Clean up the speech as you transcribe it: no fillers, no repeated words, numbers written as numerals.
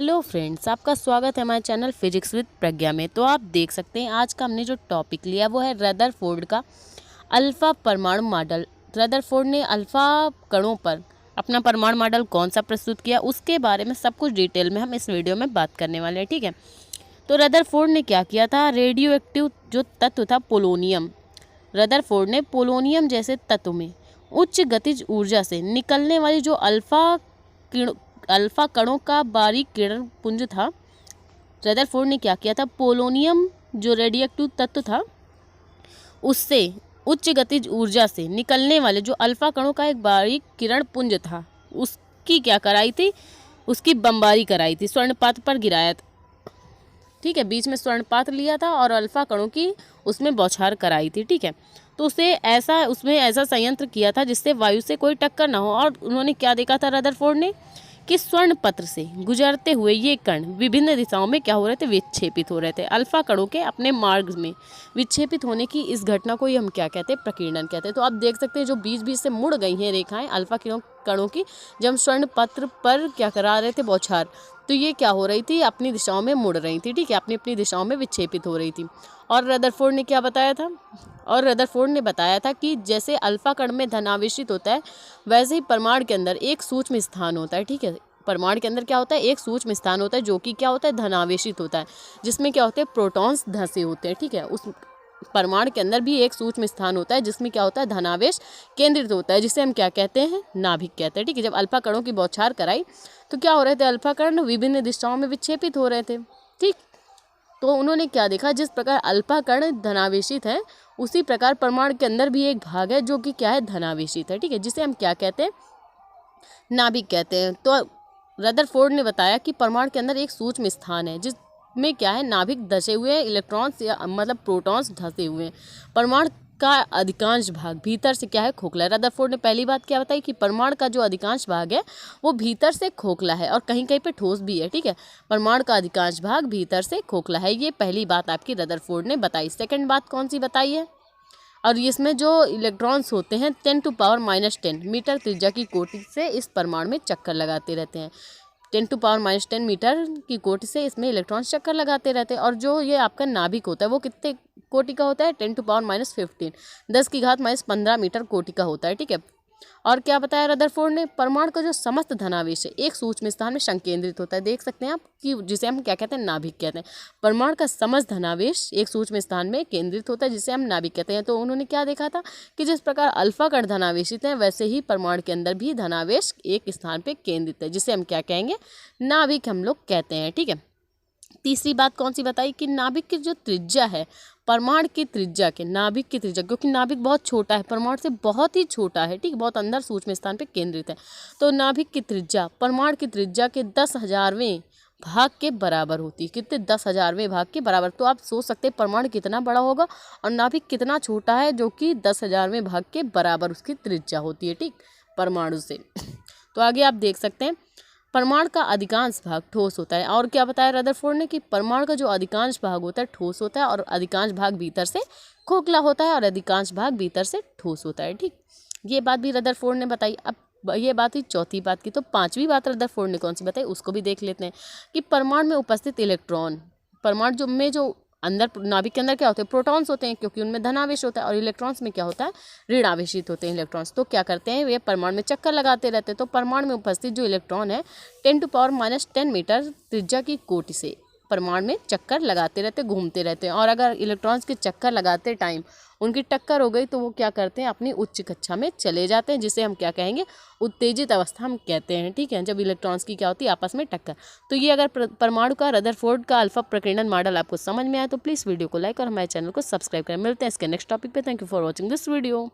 Hello friends, आपका स्वागत है हमारे चैनल फिजिक्स विद प्रज्ञा में। तो आप देख सकते हैं आज का हमने जो टॉपिक लिया वो है रदरफोर्ड का अल्फा परमाणु मॉडल। रदरफोर्ड ने अल्फा कणों पर अपना परमाणु मॉडल कौन सा प्रस्तुत किया, उसके बारे में सब कुछ डिटेल में हम इस वीडियो में बात करने वाले हैं। ठीक है, तो रदरफोर्ड ने क्या किया था, रेडियो एक्टिव जो तत्व था पोलोनियम, रदरफोर्ड ने पोलोनियम जैसे तत्व में उच्च गतिज ऊर्जा से निकलने वाली जो अल्फा कणों का बारीक किरण पुंज था, रदरफोर्ड ने क्या किया था, पोलोनियम जो रेडियोएक्टिव तत्व था उससे उच्च गतिज ऊर्जा से निकलने वाले जो अल्फा कणों का एक बारीक किरण पुंज था उसकी क्या कराई थी, उसकी बमबारी कराई थी, स्वर्णपात पर गिराया था। ठीक है, बीच में स्वर्णपात लिया था और अल्फा कणों की उसमें बौछार कराई थी। ठीक है, तो उसमें ऐसा संयंत्र किया था जिससे वायु से कोई टक्कर ना हो। और उन्होंने क्या देखा था रदरफोर्ड ने कि स्वर्ण पत्र से गुजरते हुए ये कण विभिन्न दिशाओं में क्या हो रहे थे, विक्षेपित हो रहे थे। अल्फा कणों के अपने मार्ग में विक्षेपित होने की इस घटना को ही हम क्या कहते हैं, प्रकीर्णन कहते हैं। तो आप देख सकते हैं जो बीच बीच से मुड़ गई हैं रेखाएं अल्फा कणों की, जब स्वर्ण पत्र पर क्या करा रहे थे, बौछार, तो ये क्या हो रही थी, अपनी दिशाओं में मुड़ रही थी। ठीक है, अपनी अपनी दिशाओं में विक्षेपित हो रही थी। और रदरफोर्ड ने क्या बताया था, और रदरफोर्ड ने बताया था कि जैसे अल्फा कण में धनावेशित होता है वैसे ही परमाणु के अंदर एक सूक्ष्म स्थान होता है। ठीक है, परमाणु के अंदर क्या होता है, एक सूक्ष्म स्थान होता है जो कि क्या होता है, धनावेशित होता है, जिसमें क्या होते हैं, प्रोटॉन्स धंसे होते हैं। ठीक है, उस परमाणु के अंदर भी एक सूक्ष्म स्थान होता है जिसमें क्या होता है, धनावेश केंद्रित होता है, जिसे हम क्या कहते हैं, नाभिक कहते हैं। ठीक है, जब अल्फा कणों की बौछार कराई तो क्या हो रहे थे, अल्फा कण विभिन्न दिशाओं में विक्षेपित हो रहे थे। ठीक, तो उन्होंने क्या देखा, जिस प्रकार अल्फा कण धनावेशित है उसी प्रकार परमाणु के अंदर भी एक भाग है जो कि क्या है, धनावेशित है। ठीक है, जिसे हम क्या कहते हैं, नाभिक कहते हैं। तो रदरफोर्ड ने बताया कि परमाणु के अंदर एक सूक्ष्म स्थान है जिसमें क्या है, नाभिक धसे हुए हैं, इलेक्ट्रॉन्स या मतलब प्रोटॉन्स धसे हुए हैं। परमाणु का अधिकांश भाग भीतर से क्या है, खोखला है। रदरफोर्ड ने पहली बात क्या बताई कि परमाणु का जो अधिकांश भाग है वो भीतर से खोखला है और कहीं कहीं पे ठोस भी है। ठीक है, परमाणु का अधिकांश भाग भीतर से खोखला है, ये पहली बात आपकी रदरफोर्ड ने बताई। सेकंड बात कौन सी बताई है, और इसमें जो इलेक्ट्रॉन्स होते हैं 10⁻⁻10 मीटर त्रिज्या की कोटि से इस परमाणु में चक्कर लगाते रहते हैं। 10⁻⁻10 मीटर की कोटि से इसमें इलेक्ट्रॉन्स चक्कर लगाते रहते हैं। और जो ये आपका नाभिक होता है वो कितने कोटि का होता है, 10⁻⁻15 10⁻⁻15 मीटर कोटि का होता है। ठीक है, और क्या बताया रदरफोर्ड ने, परमाणु का जो समस्त धनावेश है एक सूक्ष्म स्थान में संकेंद्रित होता है। देख सकते हैं आप कि जिसे हम क्या कहते हैं, नाभिक कहते हैं। परमाणु का समस्त धनावेश एक सूक्ष्म स्थान में केंद्रित होता है जिसे हम नाभिक कहते हैं। तो उन्होंने क्या देखा था कि जिस प्रकार अल्फा कण धनावेशित है वैसे ही परमाणु के अंदर भी धनावेश एक स्थान पर केंद्रित है, जिसे हम क्या कहेंगे, नाभिक हम लोग कहते हैं। ठीक है, तीसरी बात कौन सी बताई कि नाभिक की जो त्रिज्या है, परमाणु की त्रिज्या के नाभिक की त्रिज्या, क्योंकि नाभिक बहुत छोटा है, परमाणु से बहुत ही छोटा है, ठीक, बहुत अंदर सूक्ष्म स्थान पे केंद्रित है, तो नाभिक की त्रिज्या परमाणु की त्रिज्या के 10,000वें भाग के बराबर होती है। कितने, 10,000वें भाग के बराबर। तो आप सोच सकते हैं परमाणु कितना बड़ा होगा और नाभिक कितना छोटा है, जो कि 10,000वें भाग के बराबर उसकी त्रिज्या होती है। ठीक, परमाणु से। तो आगे आप देख सकते हैं परमाणु का अधिकांश भाग ठोस होता है। और क्या बताया रदरफोर्ड ने कि परमाणु का जो अधिकांश भाग होता है ठोस होता है और अधिकांश भाग भीतर से खोखला होता है और अधिकांश भाग भीतर से ठोस होता है। ठीक, ये बात भी रदरफोर्ड ने बताई। अब ये बात हुई चौथी बात की, तो पांचवी बात रदरफोर्ड ने कौन सी बताई उसको भी देख लेते हैं कि परमाणु में उपस्थित इलेक्ट्रॉन, परमाणु जो अंदर नाभिक के अंदर क्या होते हैं, प्रोटॉन्स होते हैं, क्योंकि उनमें धनावेश होता है, और इलेक्ट्रॉन्स में क्या होता है, ऋण आवेशित होते हैं इलेक्ट्रॉन्स। तो क्या करते हैं, वे परमाणु में चक्कर लगाते रहते हैं। तो परमाणु में उपस्थित जो इलेक्ट्रॉन है 10⁻⁻10 मीटर त्रिज्या की कोटि से परमाणु में चक्कर लगाते रहते, घूमते रहते हैं। और अगर इलेक्ट्रॉन्स के चक्कर लगाते टाइम उनकी टक्कर हो गई तो वो क्या करते हैं, अपनी उच्च कक्षा में चले जाते हैं, जिसे हम क्या कहेंगे, उत्तेजित अवस्था हम कहते हैं। ठीक है, जब इलेक्ट्रॉन्स की क्या होती है, आपस में टक्कर। तो ये अगर परमाणु का रदरफोर्ड का अल्फा प्रकीर्णन मॉडल आपको समझ में आया तो प्लीज़ वीडियो को लाइक और हमारे चैनल को सब्सक्राइब करें। मिलते हैं इसके नेक्स्ट टॉपिक पे। Thank you for watching this video.